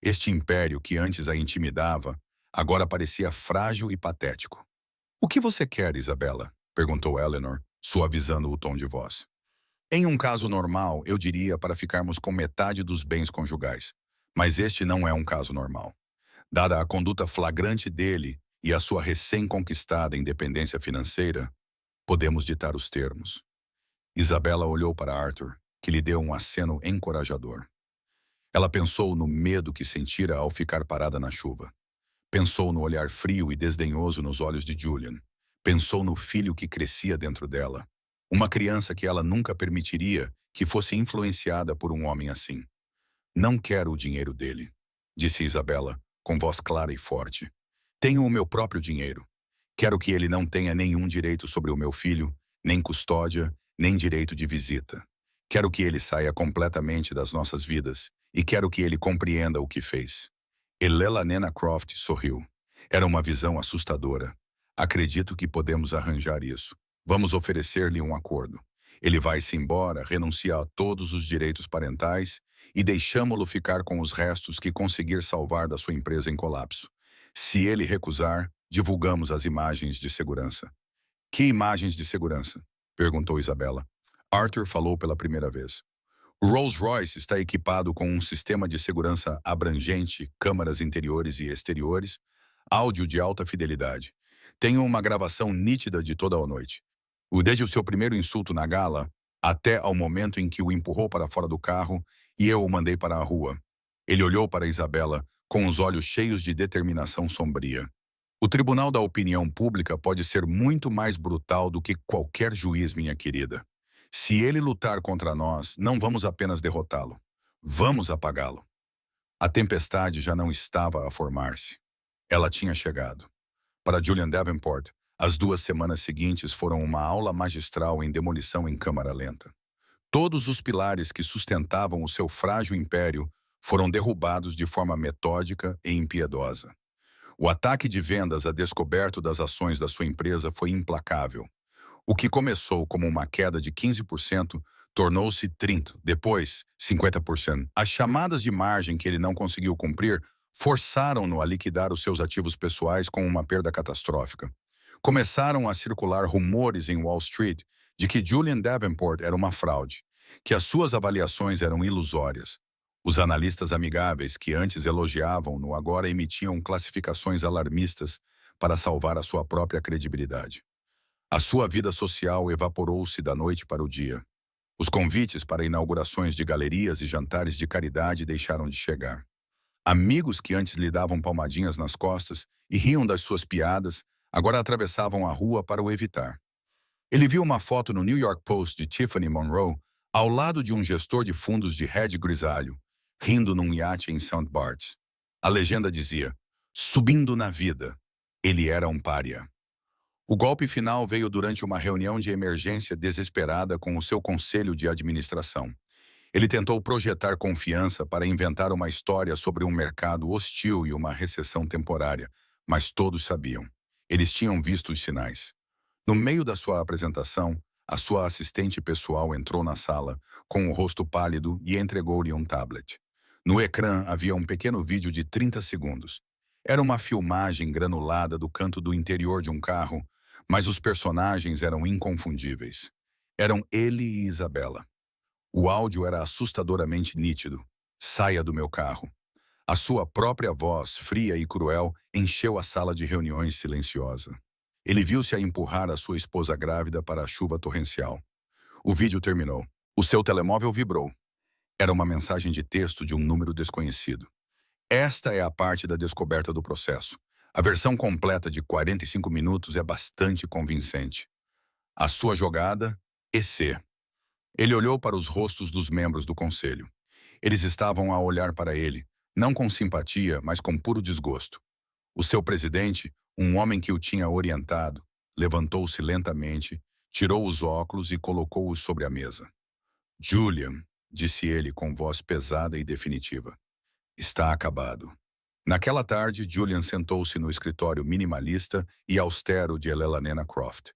Este império que antes a intimidava, agora parecia frágil e patético. O que você quer, Isabela? Perguntou Eleanor, suavizando o tom de voz. Em um caso normal, eu diria para ficarmos com metade dos bens conjugais. Mas este não é um caso normal. Dada a conduta flagrante dele e a sua recém-conquistada independência financeira, podemos ditar os termos. Isabela olhou para Arthur, que lhe deu um aceno encorajador. Ela pensou no medo que sentira ao ficar parada na chuva. Pensou no olhar frio e desdenhoso nos olhos de Julian. Pensou no filho que crescia dentro dela. Uma criança que ela nunca permitiria que fosse influenciada por um homem assim. Não quero o dinheiro dele, disse Isabela, com voz clara e forte. Tenho o meu próprio dinheiro. Quero que ele não tenha nenhum direito sobre o meu filho, nem custódia, nem direito de visita. Quero que ele saia completamente das nossas vidas e quero que ele compreenda o que fez. Elena Croft sorriu. Era uma visão assustadora. Acredito que podemos arranjar isso. Vamos oferecer-lhe um acordo. Ele vai-se embora, renuncia a todos os direitos parentais e deixamo-lo ficar com os restos que conseguir salvar da sua empresa em colapso. Se ele recusar, divulgamos as imagens de segurança. Que imagens de segurança? Perguntou Isabela. Arthur falou pela primeira vez. O Rolls-Royce está equipado com um sistema de segurança abrangente, câmaras interiores e exteriores, áudio de alta fidelidade. Tenho uma gravação nítida de toda a noite. Desde o seu primeiro insulto na gala, até ao momento em que o empurrou para fora do carro e eu o mandei para a rua. Ele olhou para Isabela com os olhos cheios de determinação sombria. O Tribunal da Opinião Pública pode ser muito mais brutal do que qualquer juiz, minha querida. Se ele lutar contra nós, não vamos apenas derrotá-lo. Vamos apagá-lo. A tempestade já não estava a formar-se. Ela tinha chegado. Para Julian Davenport, as 2 semanas seguintes foram uma aula magistral em demolição em câmara lenta. Todos os pilares que sustentavam o seu frágil império foram derrubados de forma metódica e impiedosa. O ataque de vendas a descoberto das ações da sua empresa foi implacável. O que começou como uma queda de 15% tornou-se 30%, depois 50%. As chamadas de margem que ele não conseguiu cumprir forçaram-no a liquidar os seus ativos pessoais com uma perda catastrófica. Começaram a circular rumores em Wall Street de que Julian Davenport era uma fraude, que as suas avaliações eram ilusórias. Os analistas amigáveis que antes elogiavam-no agora emitiam classificações alarmistas para salvar a sua própria credibilidade. A sua vida social evaporou-se da noite para o dia. Os convites para inaugurações de galerias e jantares de caridade deixaram de chegar. Amigos que antes lhe davam palmadinhas nas costas e riam das suas piadas, agora atravessavam a rua para o evitar. Ele viu uma foto no New York Post de Tiffany Monroe ao lado de um gestor de fundos de hedge grisalho, rindo num iate em St. Barts. A legenda dizia, subindo na vida. Ele era um pária. O golpe final veio durante uma reunião de emergência desesperada com o seu conselho de administração. Ele tentou projetar confiança para inventar uma história sobre um mercado hostil e uma recessão temporária, mas todos sabiam. Eles tinham visto os sinais. No meio da sua apresentação, a sua assistente pessoal entrou na sala, com o rosto pálido, e entregou-lhe um tablet. No ecrã havia um pequeno vídeo de 30 segundos. Era uma filmagem granulada do canto do interior de um carro, mas os personagens eram inconfundíveis. Eram ele e Isabela. O áudio era assustadoramente nítido. Saia do meu carro. A sua própria voz, fria e cruel, encheu a sala de reuniões silenciosa. Ele viu-se a empurrar a sua esposa grávida para a chuva torrencial. O vídeo terminou. O seu telemóvel vibrou. Era uma mensagem de texto de um número desconhecido. Esta é a parte da descoberta do processo. A versão completa de 45 minutos é bastante convincente. A sua jogada, EC. Ele olhou para os rostos dos membros do conselho. Eles estavam a olhar para ele, não com simpatia, mas com puro desgosto. O seu presidente, um homem que o tinha orientado, levantou-se lentamente, tirou os óculos e colocou-os sobre a mesa. Julian, disse ele com voz pesada e definitiva. Está acabado. Naquela tarde, Julian sentou-se no escritório minimalista e austero de Elena Croft.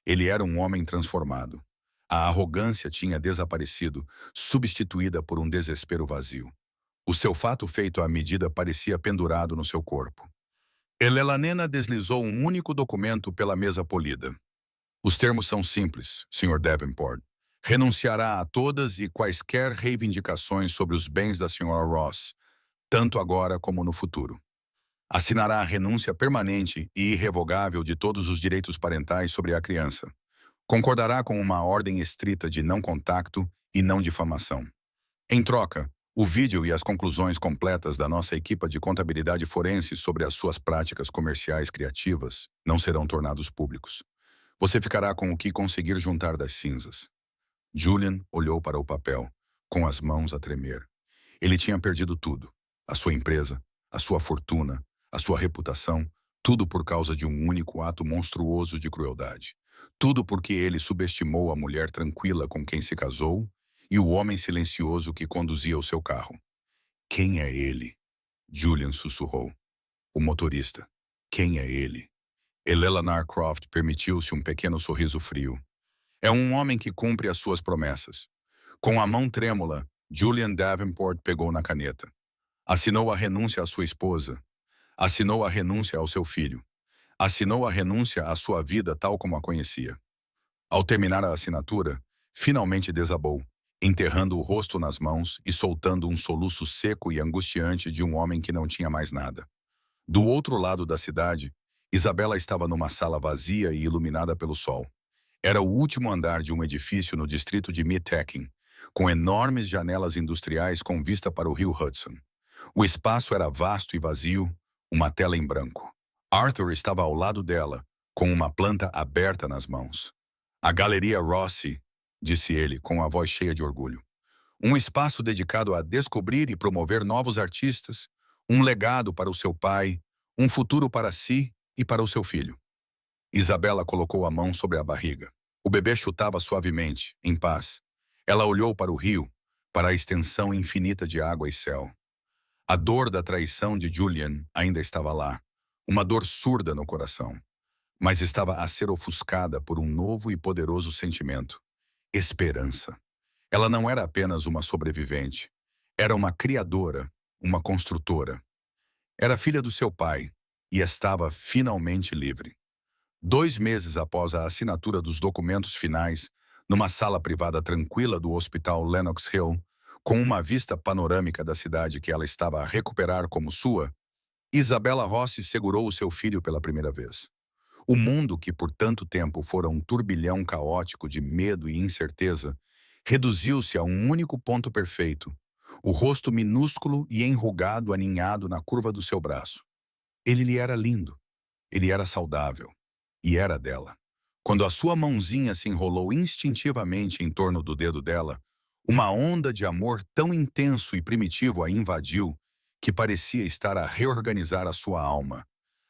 Ele era um homem transformado. A arrogância tinha desaparecido, substituída por um desespero vazio. O seu fato feito à medida parecia pendurado no seu corpo. Elena deslizou um único documento pela mesa polida. Os termos são simples, Sr. Davenport. Renunciará a todas e quaisquer reivindicações sobre os bens da Sra. Ross, tanto agora como no futuro. Assinará a renúncia permanente e irrevogável de todos os direitos parentais sobre a criança. Concordará com uma ordem estrita de não contacto e não difamação. Em troca, o vídeo e as conclusões completas da nossa equipa de contabilidade forense sobre as suas práticas comerciais criativas não serão tornados públicos. Você ficará com o que conseguir juntar das cinzas. Julian olhou para o papel, com as mãos a tremer. Ele tinha perdido tudo. A sua empresa, a sua fortuna, a sua reputação, tudo por causa de um único ato monstruoso de crueldade. Tudo porque ele subestimou a mulher tranquila com quem se casou e o homem silencioso que conduzia o seu carro. Quem é ele? Julian sussurrou. O motorista. Quem é ele? Eleanor Croft permitiu-se um pequeno sorriso frio. É um homem que cumpre as suas promessas. Com a mão trêmula, Julian Davenport pegou na caneta. Assinou a renúncia à sua esposa. Assinou a renúncia ao seu filho. Assinou a renúncia à sua vida tal como a conhecia. Ao terminar a assinatura, finalmente desabou, enterrando o rosto nas mãos e soltando um soluço seco e angustiante de um homem que não tinha mais nada. Do outro lado da cidade, Isabela estava numa sala vazia e iluminada pelo sol. Era o último andar de um edifício no distrito de Meatpacking, com enormes janelas industriais com vista para o rio Hudson. O espaço era vasto e vazio, uma tela em branco. Arthur estava ao lado dela, com uma planta aberta nas mãos. A Galeria Rossi, disse ele, com a voz cheia de orgulho. Um espaço dedicado a descobrir e promover novos artistas, um legado para o seu pai, um futuro para si e para o seu filho. Isabela colocou a mão sobre a barriga. O bebê chutava suavemente, em paz. Ela olhou para o rio, para a extensão infinita de água e céu. A dor da traição de Julian ainda estava lá, uma dor surda no coração, mas estava a ser ofuscada por um novo e poderoso sentimento: esperança. Ela não era apenas uma sobrevivente, era uma criadora, uma construtora. Era filha do seu pai e estava finalmente livre. 2 meses após a assinatura dos documentos finais, numa sala privada tranquila do Hospital Lenox Hill, com uma vista panorâmica da cidade que ela estava a recuperar como sua, Isabela Rossi segurou o seu filho pela primeira vez. O mundo que por tanto tempo fora um turbilhão caótico de medo e incerteza, reduziu-se a um único ponto perfeito, o rosto minúsculo e enrugado aninhado na curva do seu braço. Ele lhe era lindo, ele era saudável, e era dela. Quando a sua mãozinha se enrolou instintivamente em torno do dedo dela, uma onda de amor tão intenso e primitivo a invadiu que parecia estar a reorganizar a sua alma,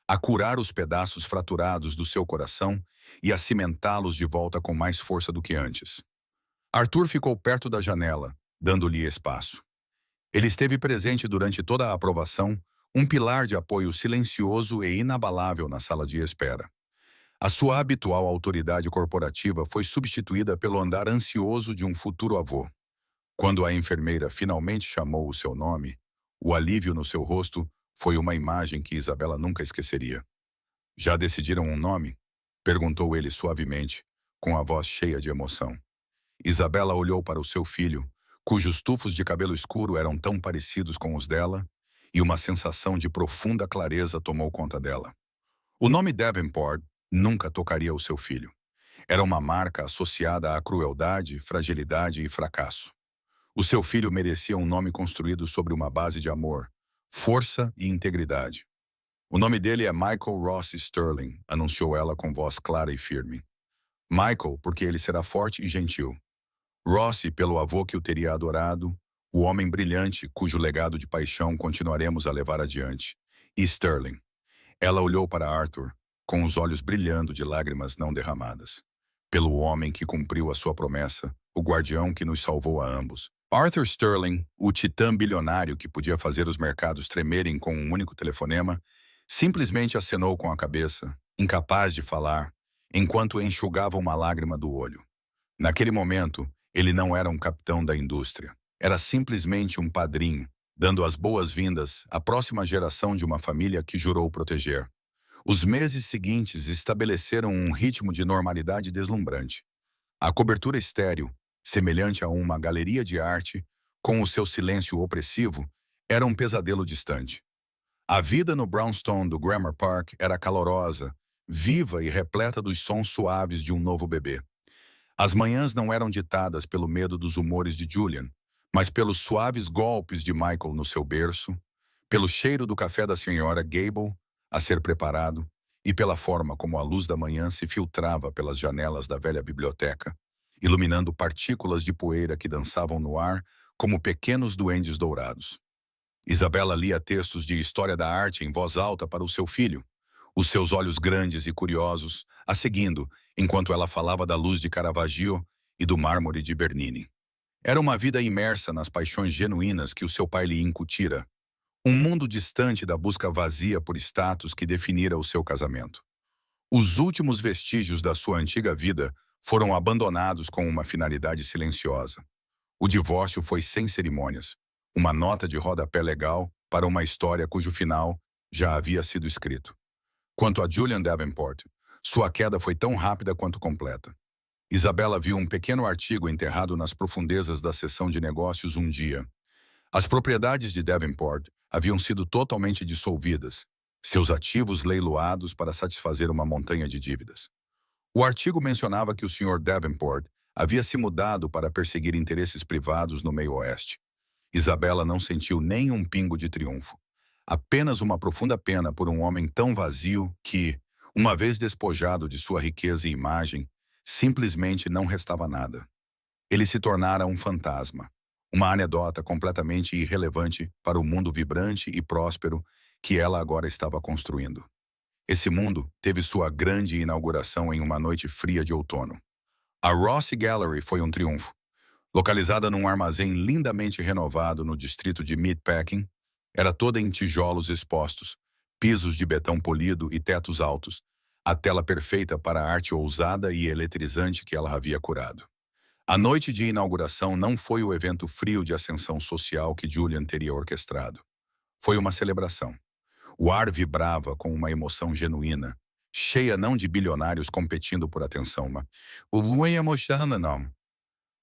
a curar os pedaços fraturados do seu coração e a cimentá-los de volta com mais força do que antes. Arthur ficou perto da janela, dando-lhe espaço. Ele esteve presente durante toda a aprovação, um pilar de apoio silencioso e inabalável na sala de espera. A sua habitual autoridade corporativa foi substituída pelo andar ansioso de um futuro avô. Quando a enfermeira finalmente chamou o seu nome, o alívio no seu rosto foi uma imagem que Isabela nunca esqueceria. Já decidiram um nome? Perguntou ele suavemente, com a voz cheia de emoção. Isabela olhou para o seu filho, cujos tufos de cabelo escuro eram tão parecidos com os dela, e uma sensação de profunda clareza tomou conta dela. O nome Davenport nunca tocaria o seu filho. Era uma marca associada à crueldade, fragilidade e fracasso. O seu filho merecia um nome construído sobre uma base de amor, força e integridade. O nome dele é Michael Ross Sterling, anunciou ela com voz clara e firme. Michael, porque ele será forte e gentil. Rossi, pelo avô que o teria adorado, o homem brilhante cujo legado de paixão continuaremos a levar adiante. E Sterling. Ela olhou para Arthur, com os olhos brilhando de lágrimas não derramadas. Pelo homem que cumpriu a sua promessa, o guardião que nos salvou a ambos. Arthur Sterling, o titã bilionário que podia fazer os mercados tremerem com um único telefonema, simplesmente acenou com a cabeça, incapaz de falar, enquanto enxugava uma lágrima do olho. Naquele momento, ele não era um capitão da indústria. Era simplesmente um padrinho, dando as boas-vindas à próxima geração de uma família que jurou proteger. Os meses seguintes estabeleceram um ritmo de normalidade deslumbrante. A cobertura estéril, semelhante a uma galeria de arte, com o seu silêncio opressivo, era um pesadelo distante. A vida no brownstone do Grammar Park era calorosa, viva e repleta dos sons suaves de um novo bebê. As manhãs não eram ditadas pelo medo dos humores de Julian, mas pelos suaves golpes de Michael no seu berço, pelo cheiro do café da senhora Gable a ser preparado e pela forma como a luz da manhã se filtrava pelas janelas da velha biblioteca, iluminando partículas de poeira que dançavam no ar como pequenos duendes dourados. Isabela lia textos de história da arte em voz alta para o seu filho, os seus olhos grandes e curiosos a seguindo, enquanto ela falava da luz de Caravaggio e do mármore de Bernini. Era uma vida imersa nas paixões genuínas que o seu pai lhe incutira, um mundo distante da busca vazia por status que definira o seu casamento. Os últimos vestígios da sua antiga vida foram abandonados com uma finalidade silenciosa. O divórcio foi sem cerimônias, uma nota de rodapé legal para uma história cujo final já havia sido escrito. Quanto a Julian Davenport, sua queda foi tão rápida quanto completa. Isabela viu um pequeno artigo enterrado nas profundezas da seção de negócios um dia. As propriedades de Davenport haviam sido totalmente dissolvidas, seus ativos leiloados para satisfazer uma montanha de dívidas. O artigo mencionava que o Sr. Davenport havia se mudado para perseguir interesses privados no meio-oeste. Isabela não sentiu nem um pingo de triunfo, apenas uma profunda pena por um homem tão vazio que, uma vez despojado de sua riqueza e imagem, simplesmente não restava nada. Ele se tornara um fantasma, uma anedota completamente irrelevante para o mundo vibrante e próspero que ela agora estava construindo. Esse mundo teve sua grande inauguração em uma noite fria de outono. A Rossi Gallery foi um triunfo. Localizada num armazém lindamente renovado no distrito de Meatpacking, era toda em tijolos expostos, pisos de betão polido e tetos altos, a tela perfeita para a arte ousada e eletrizante que ela havia curado. A noite de inauguração não foi o evento frio de ascensão social que Julian teria orquestrado. Foi uma celebração. O ar vibrava com uma emoção genuína, cheia não de bilionários competindo por atenção,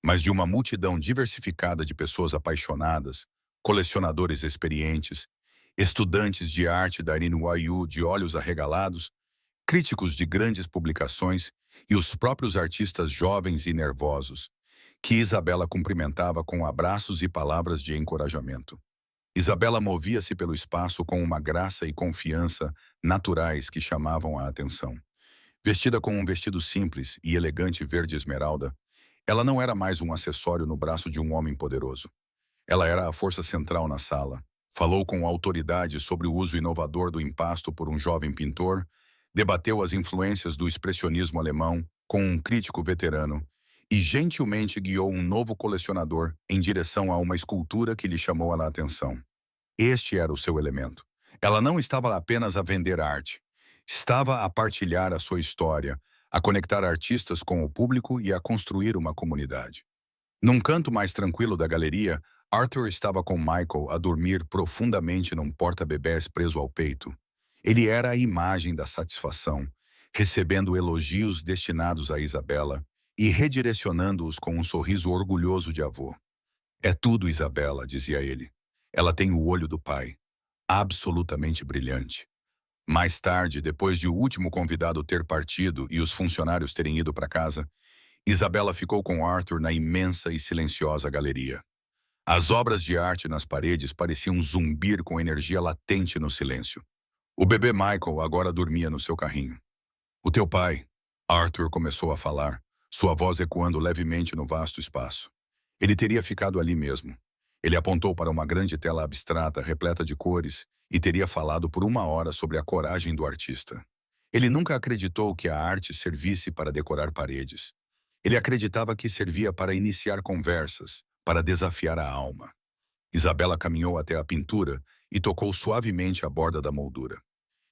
mas de uma multidão diversificada de pessoas apaixonadas, colecionadores experientes, estudantes de arte da NYU de olhos arregalados, críticos de grandes publicações e os próprios artistas jovens e nervosos, que Isabela cumprimentava com abraços e palavras de encorajamento. Isabela movia-se pelo espaço com uma graça e confiança naturais que chamavam a atenção. Vestida com um vestido simples e elegante verde esmeralda, ela não era mais um acessório no braço de um homem poderoso. Ela era a força central na sala. Falou com autoridade sobre o uso inovador do impasto por um jovem pintor, debateu as influências do expressionismo alemão com um crítico veterano e gentilmente guiou um novo colecionador em direção a uma escultura que lhe chamou a atenção. Este era o seu elemento. Ela não estava apenas a vender arte. Estava a partilhar a sua história, a conectar artistas com o público e a construir uma comunidade. Num canto mais tranquilo da galeria, Arthur estava com Michael a dormir profundamente num porta-bebés preso ao peito. Ele era a imagem da satisfação, recebendo elogios destinados a Isabela e redirecionando-os com um sorriso orgulhoso de avô. "É tudo, Isabela", dizia ele. "Ela tem o olho do pai. Absolutamente brilhante." Mais tarde, depois de o último convidado ter partido e os funcionários terem ido para casa, Isabela ficou com Arthur na imensa e silenciosa galeria. As obras de arte nas paredes pareciam zumbir com energia latente no silêncio. O bebê Michael agora dormia no seu carrinho. "O teu pai", Arthur começou a falar, sua voz ecoando levemente no vasto espaço. Ele teria ficado ali mesmo. Ele apontou para uma grande tela abstrata repleta de cores e teria falado por 1 hora sobre a coragem do artista. Ele nunca acreditou que a arte servisse para decorar paredes. Ele acreditava que servia para iniciar conversas, para desafiar a alma. Isabela caminhou até a pintura e tocou suavemente a borda da moldura.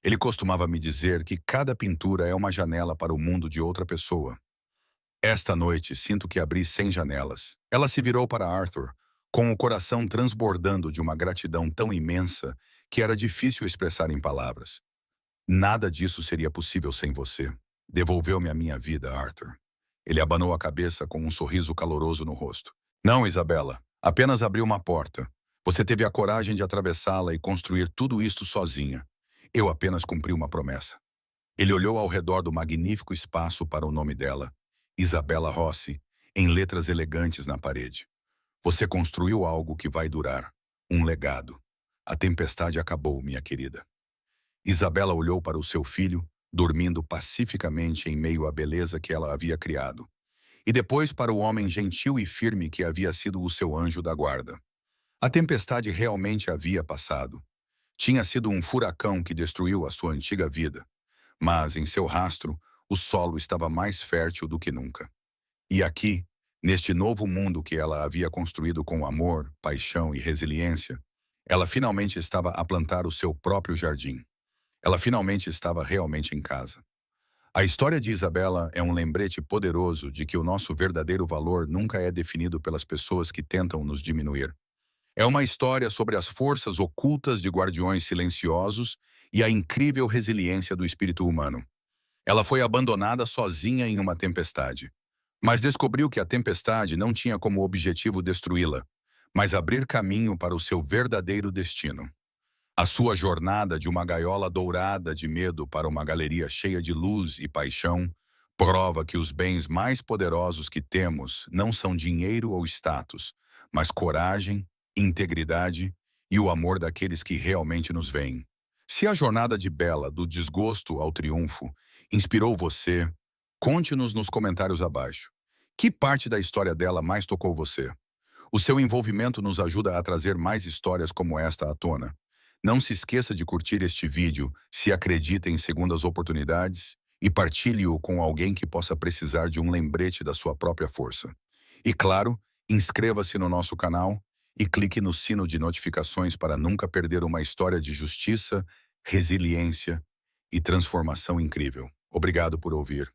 "Ele costumava me dizer que cada pintura é uma janela para o mundo de outra pessoa. Esta noite sinto que abri 100 janelas." Ela se virou para Arthur, com o coração transbordando de uma gratidão tão imensa que era difícil expressar em palavras. "Nada disso seria possível sem você. Devolveu-me a minha vida, Arthur." Ele abanou a cabeça com um sorriso caloroso no rosto. "Não, Isabela. Apenas abri uma porta. Você teve a coragem de atravessá-la e construir tudo isto sozinha. Eu apenas cumpri uma promessa." Ele olhou ao redor do magnífico espaço para o nome dela, Isabela Rossi, em letras elegantes na parede. "Você construiu algo que vai durar. Um legado. A tempestade acabou, minha querida." Isabela olhou para o seu filho, dormindo pacificamente em meio à beleza que ela havia criado, e depois para o homem gentil e firme que havia sido o seu anjo da guarda. A tempestade realmente havia passado. Tinha sido um furacão que destruiu a sua antiga vida, mas em seu rastro, o solo estava mais fértil do que nunca. E aqui, neste novo mundo que ela havia construído com amor, paixão e resiliência, ela finalmente estava a plantar o seu próprio jardim. Ela finalmente estava realmente em casa. A história de Isabela é um lembrete poderoso de que o nosso verdadeiro valor nunca é definido pelas pessoas que tentam nos diminuir. É uma história sobre as forças ocultas de guardiões silenciosos e a incrível resiliência do espírito humano. Ela foi abandonada sozinha em uma tempestade, mas descobriu que a tempestade não tinha como objetivo destruí-la, mas abrir caminho para o seu verdadeiro destino. A sua jornada de uma gaiola dourada de medo para uma galeria cheia de luz e paixão prova que os bens mais poderosos que temos não são dinheiro ou status, mas coragem, integridade e o amor daqueles que realmente nos veem. Se a jornada de Bela, do desgosto ao triunfo, inspirou você, conte-nos nos comentários abaixo. Que parte da história dela mais tocou você? O seu envolvimento nos ajuda a trazer mais histórias como esta à tona. Não se esqueça de curtir este vídeo se acredita em segundas oportunidades e partilhe-o com alguém que possa precisar de um lembrete da sua própria força. E claro, inscreva-se no nosso canal e clique no sino de notificações para nunca perder uma história de justiça, resiliência e transformação incrível. Obrigado por ouvir.